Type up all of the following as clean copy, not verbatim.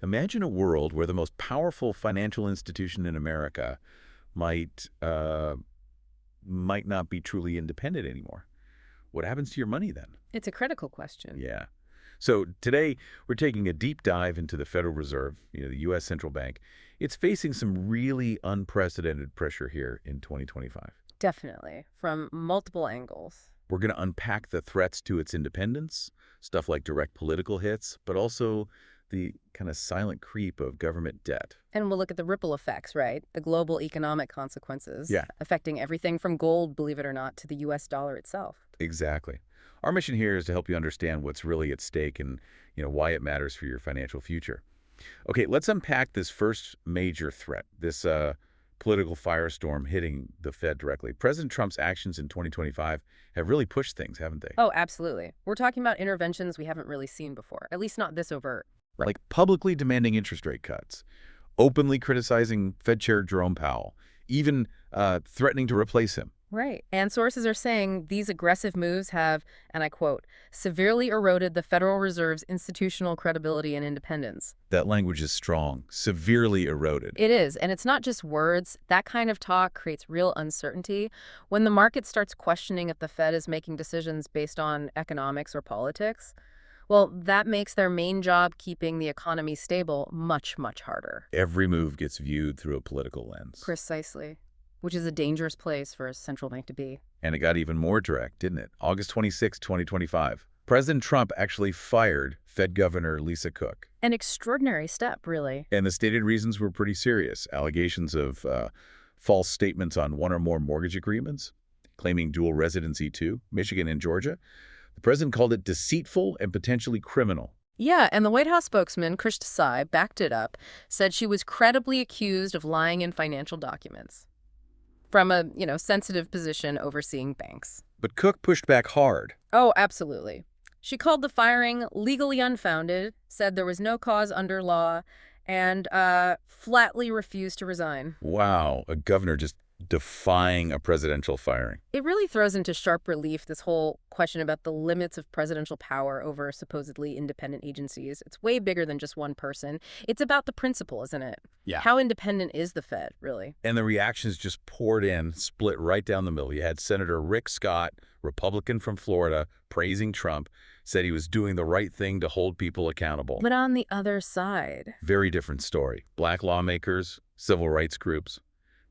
Imagine a world where the most powerful financial institution in America might might not be truly independent anymore. What happens to your money then? It's a critical question. Yeah. So today we're taking a deep dive into the Federal Reserve, the U.S. Central Bank. It's facing some really unprecedented pressure here in 2025. Definitely, from multiple angles. We're going to unpack the threats to its independence, stuff like direct political hits, but also the kind of silent creep of government debt. And we'll look at the ripple effects, right? The global economic consequences. Yeah. Affecting everything from gold, believe it or not, to the U.S. dollar itself. Exactly. Our mission here is to help you understand what's really at stake and, why it matters for your financial future. Okay, let's unpack this first major threat, this political firestorm hitting the Fed directly. President Trump's actions in 2025 have really pushed things, haven't they? Oh, absolutely. We're talking about interventions we haven't really seen before, at least not this overt. Like publicly demanding interest rate cuts, openly criticizing Fed Chair Jerome Powell, even threatening to replace him. Right. And sources are saying these aggressive moves have, and I quote, severely eroded the Federal Reserve's institutional credibility and independence. That language is strong, severely eroded. It is, and it's not just words. That kind of talk creates real uncertainty. When the market starts questioning if the Fed is making decisions based on economics or politics, well, that makes their main job, keeping the economy stable, much, much harder. Every move gets viewed through a political lens. Precisely. Which is a dangerous place for a central bank to be. And it got even more direct, didn't it? August 26, 2025. President Trump actually fired Fed Governor Lisa Cook. An extraordinary step, really. And the stated reasons were pretty serious. Allegations of false statements on one or more mortgage agreements, claiming dual residency too, Michigan and Georgia. The president called it deceitful and potentially criminal. Yeah, and the White House spokesman, Krish Desai, backed it up, said she was credibly accused of lying in financial documents from a, sensitive position overseeing banks. But Cook pushed back hard. Oh, absolutely. She called the firing legally unfounded, said there was no cause under law, and flatly refused to resign. Wow, a governor just defying a presidential firing. It really throws into sharp relief this whole question about the limits of presidential power over supposedly independent agencies. It's way bigger than just one person. It's about the principle, isn't it? Yeah. How independent is the Fed, really? And the reactions just poured in, split right down the middle. You had Senator Rick Scott, Republican from Florida, praising Trump, said he was doing the right thing to hold people accountable. But on the other side... Very different story. Black lawmakers, civil rights groups.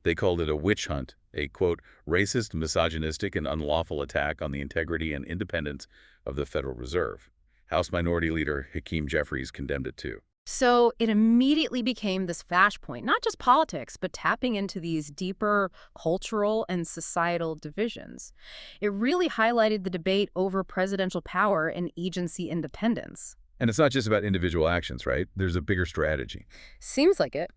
They called it a witch hunt, a, quote, racist, misogynistic, and unlawful attack on the integrity and independence of the Federal Reserve. House Minority Leader Hakeem Jeffries condemned it too. So it immediately became this flashpoint, not just politics, but tapping into these deeper cultural and societal divisions. It really highlighted the debate over presidential power and agency independence. And it's not just about individual actions, right? There's a bigger strategy. Seems like it.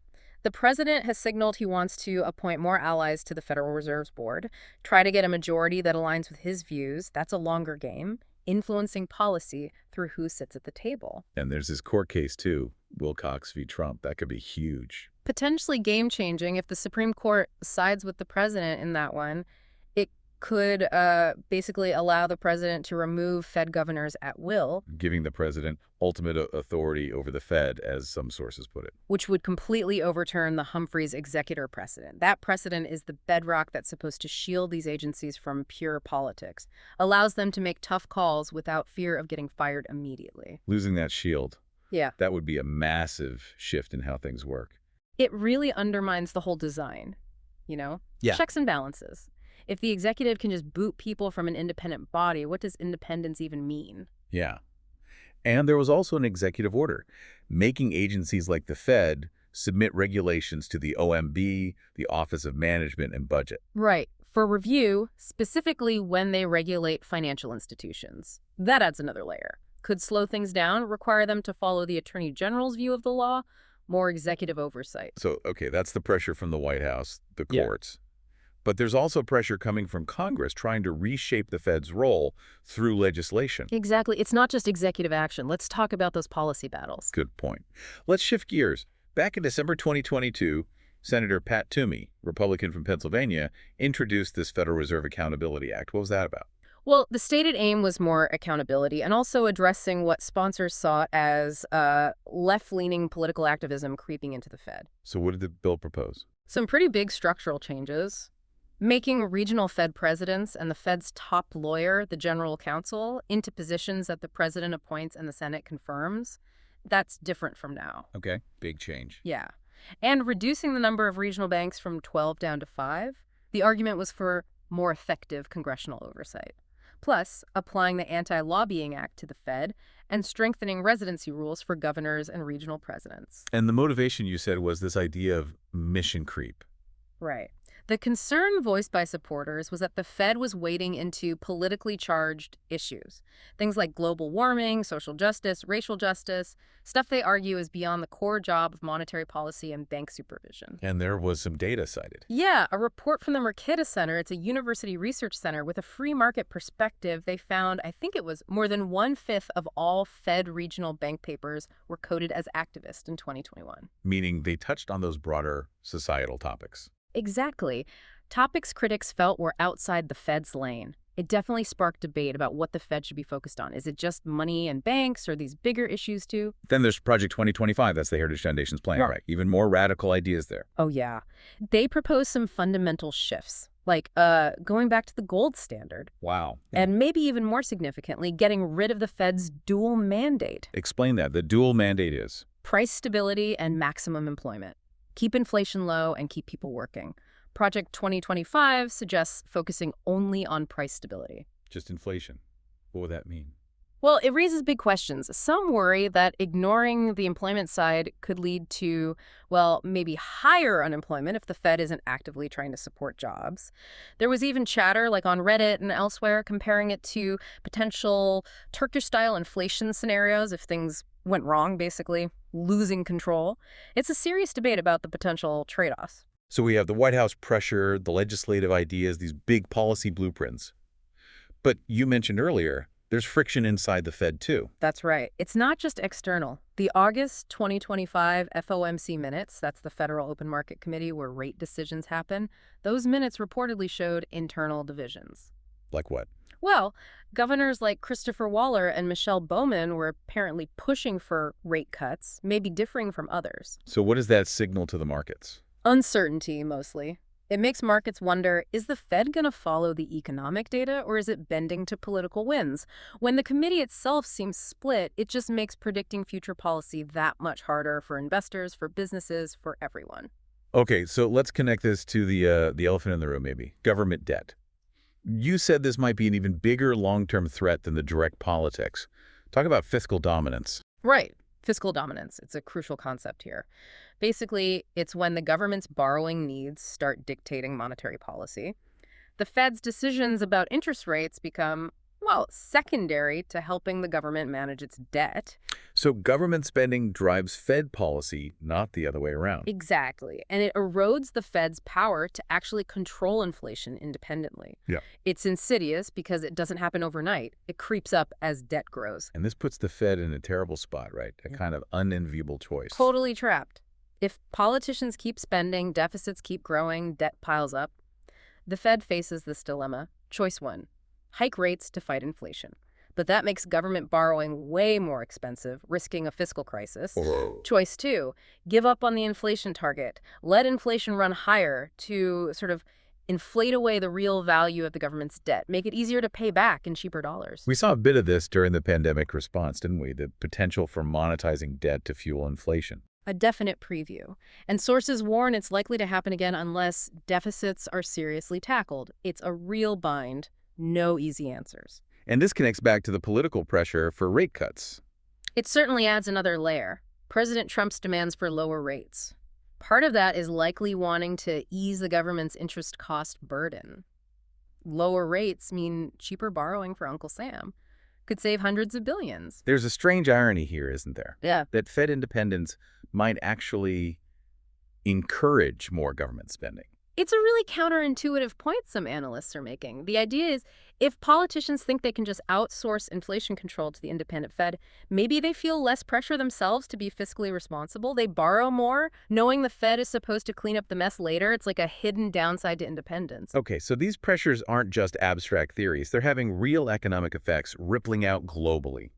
The president has signaled he wants to appoint more allies to the Federal Reserve's board, try to get a majority that aligns with his views. That's a longer game, influencing policy through who sits at the table. And there's this court case, too, Wilcox v. Trump. That could be huge. Potentially game-changing if the Supreme Court sides with the president in that one. It could basically allow the president to remove Fed governors at will. Giving the president ultimate authority over the Fed, as some sources put it. Which would completely overturn the Humphreys executor precedent. That precedent is the bedrock that's supposed to shield these agencies from pure politics. Allows them to make tough calls without fear of getting fired immediately. Losing that shield. Yeah. That would be a massive shift in how things work. It really undermines the whole design, Yeah. Checks and balances. If the executive can just boot people from an independent body, what does independence even mean? Yeah. And there was also an executive order making agencies like the Fed submit regulations to the OMB, the Office of Management and Budget. Right. For review, specifically when they regulate financial institutions. That adds another layer. Could slow things down, require them to follow the Attorney General's view of the law, more executive oversight. So, okay, that's the pressure from the White House, the courts. But there's also pressure coming from Congress trying to reshape the Fed's role through legislation. Exactly. It's not just executive action. Let's talk about those policy battles. Good point. Let's shift gears. Back in December 2022, Senator Pat Toomey, Republican from Pennsylvania, introduced this Federal Reserve Accountability Act. What was that about? Well, the stated aim was more accountability and also addressing what sponsors saw as left-leaning political activism creeping into the Fed. So what did the bill propose? Some pretty big structural changes. Making regional Fed presidents and the Fed's top lawyer, the general counsel, into positions that the president appoints and the Senate confirms. That's different from now. Okay, big change. Yeah. And reducing the number of regional banks from 12 down to 5. The argument was for more effective congressional oversight. Plus, applying the Anti-Lobbying Act to the Fed and strengthening residency rules for governors and regional presidents. And the motivation, you said, was this idea of mission creep. Right. The concern voiced by supporters was that the Fed was wading into politically charged issues. Things like global warming, social justice, racial justice, stuff they argue is beyond the core job of monetary policy and bank supervision. And there was some data cited. Yeah, a report from the Mercatus Center, it's a university research center with a free market perspective, they found, I think it was more than 1/5 of all Fed regional bank papers were coded as activist in 2021. Meaning they touched on those broader societal topics. Exactly. Topics critics felt were outside the Fed's lane. It definitely sparked debate about what the Fed should be focused on. Is it just money and banks or these bigger issues too? Then there's Project 2025. That's the Heritage Foundation's plan, right? Even more radical ideas there. Oh, yeah. They proposed some fundamental shifts, like going back to the gold standard. Wow. And maybe even more significantly, getting rid of the Fed's dual mandate. Explain that. The dual mandate is? Price stability and maximum employment. Keep inflation low and keep people working. Project 2025 suggests focusing only on price stability. Just inflation. What would that mean? Well, it raises big questions. Some worry that ignoring the employment side could lead to, well, maybe higher unemployment if the Fed isn't actively trying to support jobs. There was even chatter, like on Reddit and elsewhere, comparing it to potential Turkish-style inflation scenarios if things went wrong, basically, losing control. It's a serious debate about the potential trade-offs. So we have the White House pressure, the legislative ideas, these big policy blueprints. But you mentioned earlier, there's friction inside the Fed, too. That's right. It's not just external. The August 2025 FOMC minutes, that's the Federal Open Market Committee where rate decisions happen, those minutes reportedly showed internal divisions. Like what? Well, governors like Christopher Waller and Michelle Bowman were apparently pushing for rate cuts, maybe differing from others. So what does that signal to the markets? Uncertainty, mostly. It makes markets wonder, is the Fed going to follow the economic data or is it bending to political wins? When the committee itself seems split, it just makes predicting future policy that much harder for investors, for businesses, for everyone. Okay, so let's connect this to the elephant in the room, maybe. Government debt. You said this might be an even bigger long-term threat than the direct politics. Talk about fiscal dominance. Right. Fiscal dominance. It's a crucial concept here. Basically, it's when the government's borrowing needs start dictating monetary policy. The Fed's decisions about interest rates become, well, secondary to helping the government manage its debt. So government spending drives Fed policy, not the other way around. Exactly. And it erodes the Fed's power to actually control inflation independently. Yeah. It's insidious because it doesn't happen overnight. It creeps up as debt grows. And this puts the Fed in a terrible spot, right? A kind of unenviable choice. Totally trapped. If politicians keep spending, deficits keep growing, debt piles up, the Fed faces this dilemma. Choice one, hike rates to fight inflation. But that makes government borrowing way more expensive, risking a fiscal crisis. Whoa. Choice two, give up on the inflation target. Let inflation run higher to sort of inflate away the real value of the government's debt. Make it easier to pay back in cheaper dollars. We saw a bit of this during the pandemic response, didn't we? The potential for monetizing debt to fuel inflation. A definite preview. And sources warn it's likely to happen again unless deficits are seriously tackled. It's a real bind, no easy answers. And this connects back to the political pressure for rate cuts. It certainly adds another layer. President Trump's demands for lower rates. Part of that is likely wanting to ease the government's interest cost burden. Lower rates mean cheaper borrowing for Uncle Sam. Could save hundreds of billions. There's a strange irony here, isn't there? Yeah. That Fed independence might actually encourage more government spending. It's a really counterintuitive point some analysts are making. The idea is if politicians think they can just outsource inflation control to the independent Fed, maybe they feel less pressure themselves to be fiscally responsible. They borrow more, knowing the Fed is supposed to clean up the mess later. It's like a hidden downside to independence. Okay, so these pressures aren't just abstract theories. They're having real economic effects rippling out globally.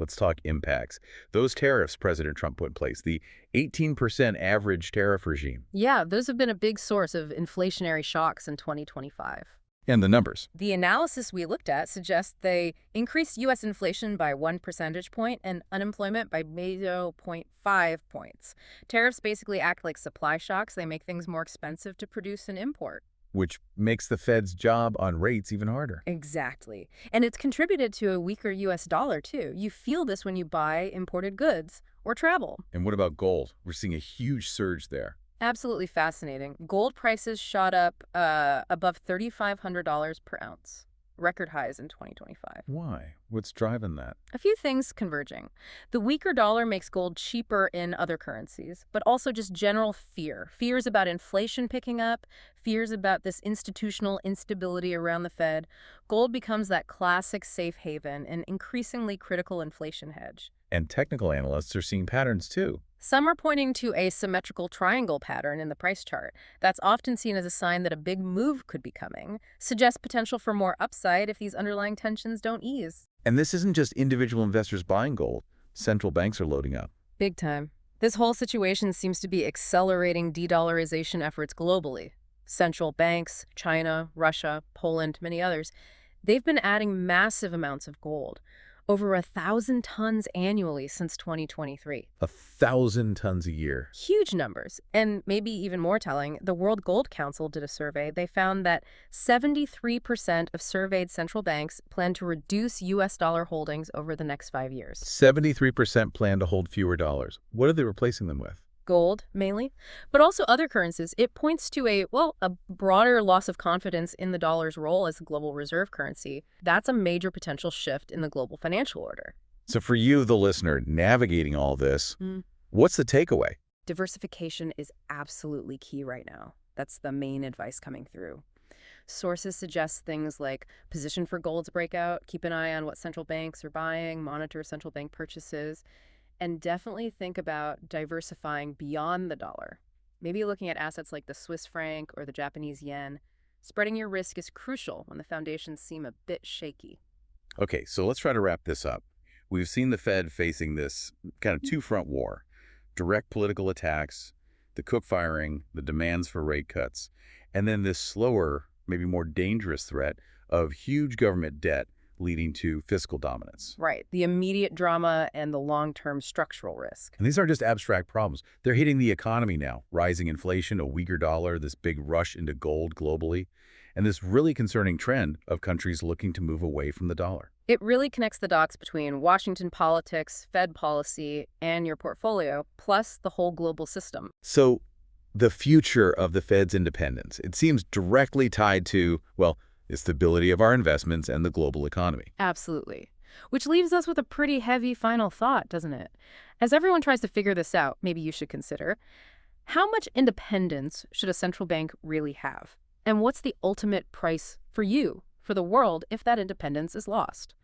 Let's talk impacts. Those tariffs President Trump put in place, the 18% average tariff regime. Yeah, those have been a big source of inflationary shocks in 2025. And the numbers. The analysis we looked at suggests they increased U.S. inflation by 1 percentage point and unemployment by 0.5 points. Tariffs basically act like supply shocks. They make things more expensive to produce and import. Which makes the Fed's job on rates even harder. Exactly. And it's contributed to a weaker U.S. dollar, too. You feel this when you buy imported goods or travel. And what about gold? We're seeing a huge surge there. Absolutely fascinating. Gold prices shot up above $3,500 per ounce. Record highs in 2025. Why? What's driving that? A few things converging. The weaker dollar makes gold cheaper in other currencies, but also just general fear. Fears about inflation picking up, fears about this institutional instability around the Fed. Gold becomes that classic safe haven and increasingly critical inflation hedge. And technical analysts are seeing patterns too. Some are pointing to a symmetrical triangle pattern in the price chart. That's often seen as a sign that a big move could be coming, suggests potential for more upside if these underlying tensions don't ease. And this isn't just individual investors buying gold. Central banks are loading up. Big time. This whole situation seems to be accelerating de-dollarization efforts globally. Central banks, China, Russia, Poland, many others, they've been adding massive amounts of gold. Over 1,000 tons annually since 2023. 1,000 tons a year. Huge numbers. And maybe even more telling, the World Gold Council did a survey. They found that 73% of surveyed central banks plan to reduce U.S. dollar holdings over the next 5 years. 73% plan to hold fewer dollars. What are they replacing them with? Gold, mainly, but also other currencies. It points to a broader loss of confidence in the dollar's role as a global reserve currency. That's a major potential shift in the global financial order. So for you, the listener, navigating all this, what's the takeaway? Diversification is absolutely key right now. That's the main advice coming through. Sources suggest things like position for gold's breakout, keep an eye on what central banks are buying, monitor central bank purchases, and definitely think about diversifying beyond the dollar. Maybe looking at assets like the Swiss franc or the Japanese yen. Spreading your risk is crucial when the foundations seem a bit shaky. Okay, so let's try to wrap this up. We've seen the Fed facing this kind of two-front war. Direct political attacks, the cook firing, the demands for rate cuts, and then this slower, maybe more dangerous threat of huge government debt leading to fiscal dominance. Right. The immediate drama and the long-term structural risk. And these aren't just abstract problems. They're hitting the economy now. Rising inflation, a weaker dollar, this big rush into gold globally, and this really concerning trend of countries looking to move away from the dollar. It really connects the dots between Washington politics, Fed policy, and your portfolio, plus the whole global system. So the future of the Fed's independence, it seems directly tied to, well, the stability of our investments and the global economy. Absolutely. Which leaves us with a pretty heavy final thought, doesn't it? As everyone tries to figure this out, maybe you should consider, how much independence should a central bank really have? And what's the ultimate price for you, for the world, if that independence is lost?